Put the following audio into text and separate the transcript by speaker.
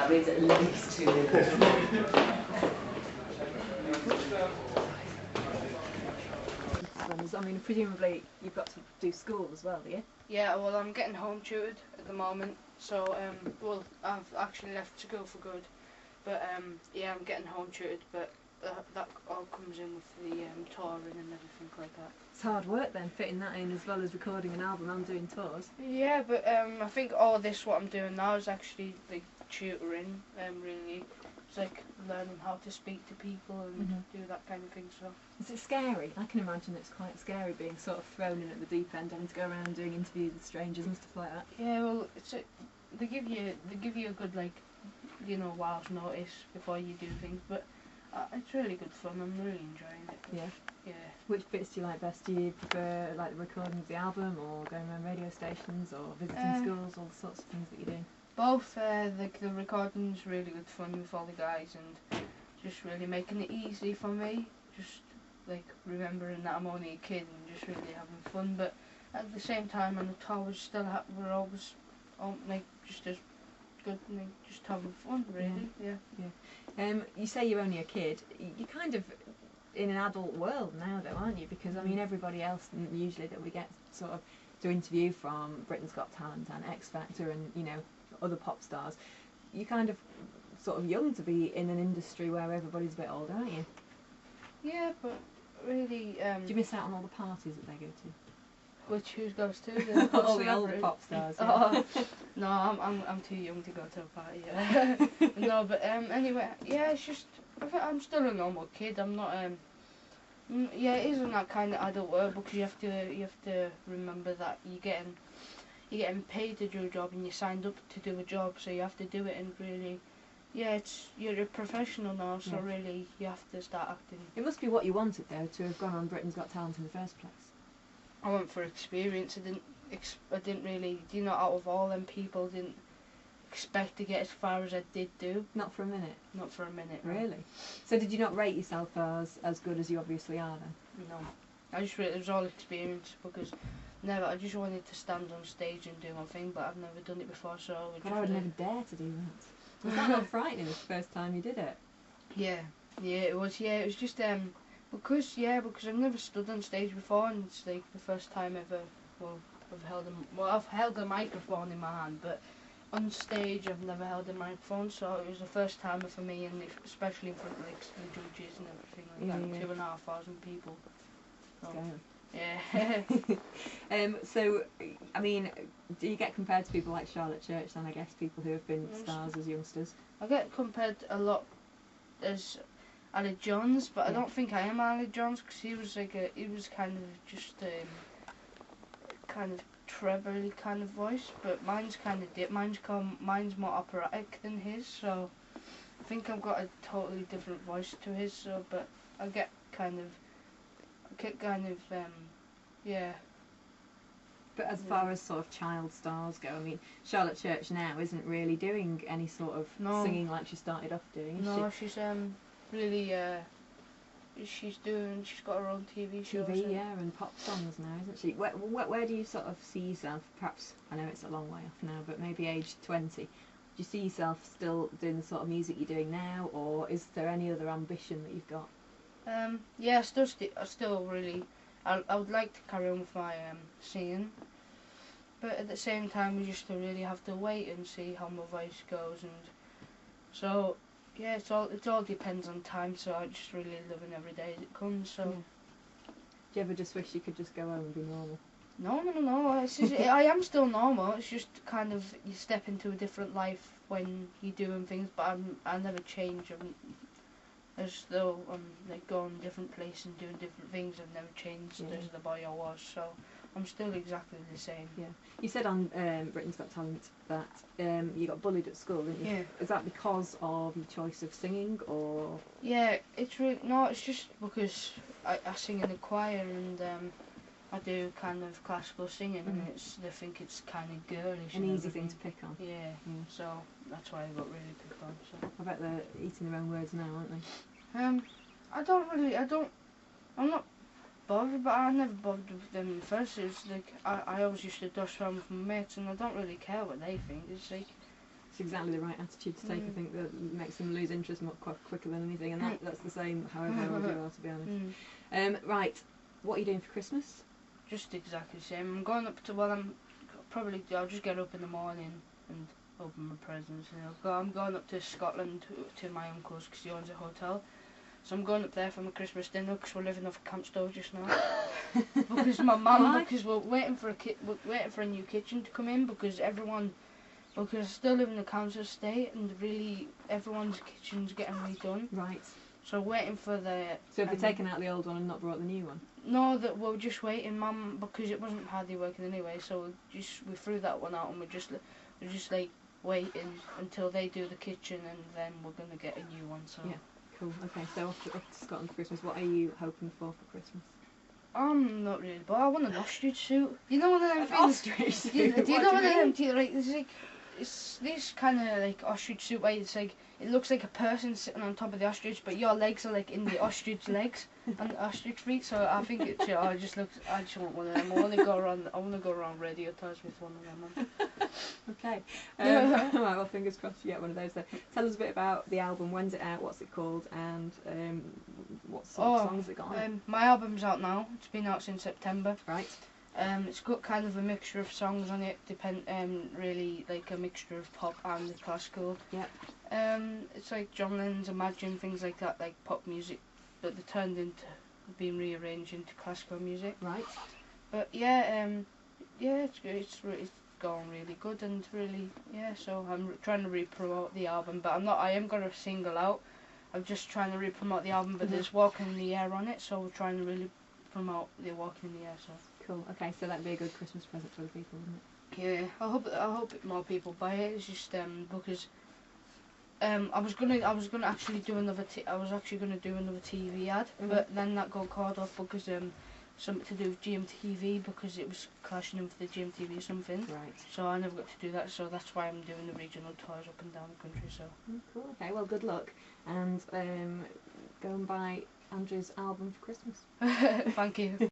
Speaker 1: That means at least 2 minutes.
Speaker 2: I mean, presumably you've got to do school as well, do you?
Speaker 3: Yeah, well, I'm getting home tutored at the moment, so well, I've actually left school for good, but yeah, I'm getting home tutored, but that all comes in with the touring and everything like that.
Speaker 2: It's hard work then, fitting that in as well as recording an album and doing tours.
Speaker 3: Yeah, but I think all this what I'm doing now is actually like tutoring. Really, it's like learning how to speak to people and do that kind of thing. So.
Speaker 2: Is it scary? I can imagine it's quite scary being sort of thrown in at the deep end, having to go around doing interviews with strangers and stuff like that.
Speaker 3: Yeah, well, they give you a good while's notice before you do things, but it's really good fun. I'm really enjoying it.
Speaker 2: Yeah.
Speaker 3: Yeah.
Speaker 2: Which bits do you like best? Do you prefer like the recording of the album, or going around radio stations, or visiting schools, all the sorts of things that you're doing?
Speaker 3: Both. The recording's really good fun with all the guys, and just really making it easy for me. Just like remembering that I'm only a kid and just really having fun, but at the same time on the tour we're always like just as good, like, just having fun really. Yeah.
Speaker 2: You say you're only a kid. You're kind of in an adult world now though, aren't you? Because I mean everybody else usually that we get sort of to interview from Britain's Got Talent and X Factor and other pop stars, you're kind of sort of young to be in an industry where everybody's a bit older, aren't you?
Speaker 3: Yeah, but really...
Speaker 2: do you miss out on all the parties that they go to?
Speaker 3: Who goes to?
Speaker 2: All the older pop stars. Yeah.
Speaker 3: No, I'm too young to go to a party. Yeah. No, but anyway, yeah, it's just I think I'm still a normal kid. I'm not yeah, it isn't that kind of adult work because you have to remember that you're getting paid to do a job and you signed up to do a job, so you have to do it and really. Yeah, you're a professional now, so really you have to start acting.
Speaker 2: It must be what you wanted though, to have gone on Britain's Got Talent in the first place.
Speaker 3: I went for experience. I didn't really, out of all them people, didn't expect to get as far as I did do.
Speaker 2: Not for a minute?
Speaker 3: Not for a minute.
Speaker 2: Really? No. So did you not rate yourself as good as you obviously are then?
Speaker 3: No. It was all experience because I just wanted to stand on stage and do my thing, but I've never done it before, so...
Speaker 2: But I would never dare to do that. Was that not frightening the first time you did it?
Speaker 3: Yeah, it was. Yeah, it was just because I've never stood on stage before, and it's like the first time ever. I've held a microphone in my hand, but on stage I've never held a microphone, so it was the first time for me, and especially in front of like the judges and everything like that, 2,500 people. So, yeah.
Speaker 2: So, I mean, do you get compared to people like Charlotte Church then, I guess, people who have been stars as youngsters?
Speaker 3: I get compared a lot as Aire Johns, but I don't think I am Aire Johns because he was kind of just kind of trebly kind of voice, but mine's kind of mine's more operatic than his, so I think I've got a totally different voice to his. So, but I get kind of yeah.
Speaker 2: But as far as sort of child stars go, I mean, Charlotte Church now isn't really doing any sort of singing like she started off doing, is she?
Speaker 3: No, she's really she's got her own TV show.
Speaker 2: Yeah, and pop songs now, isn't she? Where do you sort of see yourself, perhaps, I know it's a long way off now, but maybe age 20, do you see yourself still doing the sort of music you're doing now, or is there any other ambition that you've got?
Speaker 3: Yeah, I still really, I would like to carry on with my singing, but at the same time we just really have to wait and see how my voice goes, and so yeah, it all depends on time. So I just really living every day as it comes. So.
Speaker 2: Do you ever just wish you could just go home and be normal?
Speaker 3: No. It's just, I am still normal. It's just kind of you step into a different life when you're doing things, but I never change. As though I'm like going different places and doing different things. I've never changed as the boy I was, so I'm still exactly the same.
Speaker 2: Yeah. You said on Britain's Got Talent that you got bullied at school, didn't you?
Speaker 3: Yeah.
Speaker 2: Is that because of your choice of singing, or?
Speaker 3: Yeah, it's just because I sing in the choir and I do kind of classical singing, and they think it's kind of girlish.
Speaker 2: An easy thing to pick on.
Speaker 3: Yeah. So that's why I got really picked on. So.
Speaker 2: I bet they're eating their own words now, aren't they?
Speaker 3: I'm not bothered, but I never bothered with them in the first. It's like I always used to dodge around with my mates, and I don't really care what they think. It's like
Speaker 2: It's exactly the right attitude to take. I think that makes them lose interest much quicker than anything, and that's the same however old you are, to be honest. Right, what are you doing for Christmas?
Speaker 3: Just exactly the same. I'm going up to, I'll just get up in the morning and open my presents. I'm going up to Scotland to my uncle's because he owns a hotel. So I'm going up there for my Christmas dinner because we're living off a camp stove just now. Because my mum, because we're waiting for a new kitchen to come in because I still live in the council estate and really everyone's kitchen's getting redone. Right. So waiting for the.
Speaker 2: So have they taken out the old one and not brought the new one?
Speaker 3: No, that we're just waiting, Mum, because it wasn't hardly working anyway. So we threw that one out and we're just like waiting until they do the kitchen and then we're gonna get a new one. So.
Speaker 2: Yeah. Cool. Okay. So off to Scotland for Christmas. What are you hoping for Christmas?
Speaker 3: Not really, but I want an ostrich suit. You know one of them things.
Speaker 2: Ostrich suit.
Speaker 3: Do you know one of them? It's this kind of like ostrich suit where it's like it looks like a person sitting on top of the ostrich, but your legs are like in the ostrich legs and the ostrich feet. So I think it. I just want one of them. I want to go around radio towers with one of them.
Speaker 2: Okay. Right, well, fingers crossed you get one of those then. Tell us a bit about the album. When's it out? What's it called? And what sort of songs it got on it?
Speaker 3: My album's out now. It's been out since September.
Speaker 2: Right.
Speaker 3: It's got kind of a mixture of songs on it, really like a mixture of pop and classical.
Speaker 2: Yeah.
Speaker 3: It's like John Lennon's Imagine, things like that, like pop music, but they turned into being rearranged into classical music.
Speaker 2: Right.
Speaker 3: But yeah, it's good. It's going really good and really So I'm trying to re-promote the album, but I am gonna single out. I'm just trying to re-promote the album, but there's Walking in the Air on it, so we're trying to really promote the Walking in the Air. So.
Speaker 2: Cool. Okay, so that'd be a good Christmas present for the people, wouldn't
Speaker 3: it? Yeah, I hope more people buy it. It's just because I was gonna actually do another TV ad, but then that got called off because something to do with GMTV because it was clashing in with the GMTV or something.
Speaker 2: Right.
Speaker 3: So I never got to do that. So that's why I'm doing the regional tours up and down the country. So.
Speaker 2: Cool. Okay. Well, good luck, and go and buy Andrew's album for Christmas.
Speaker 3: Thank you.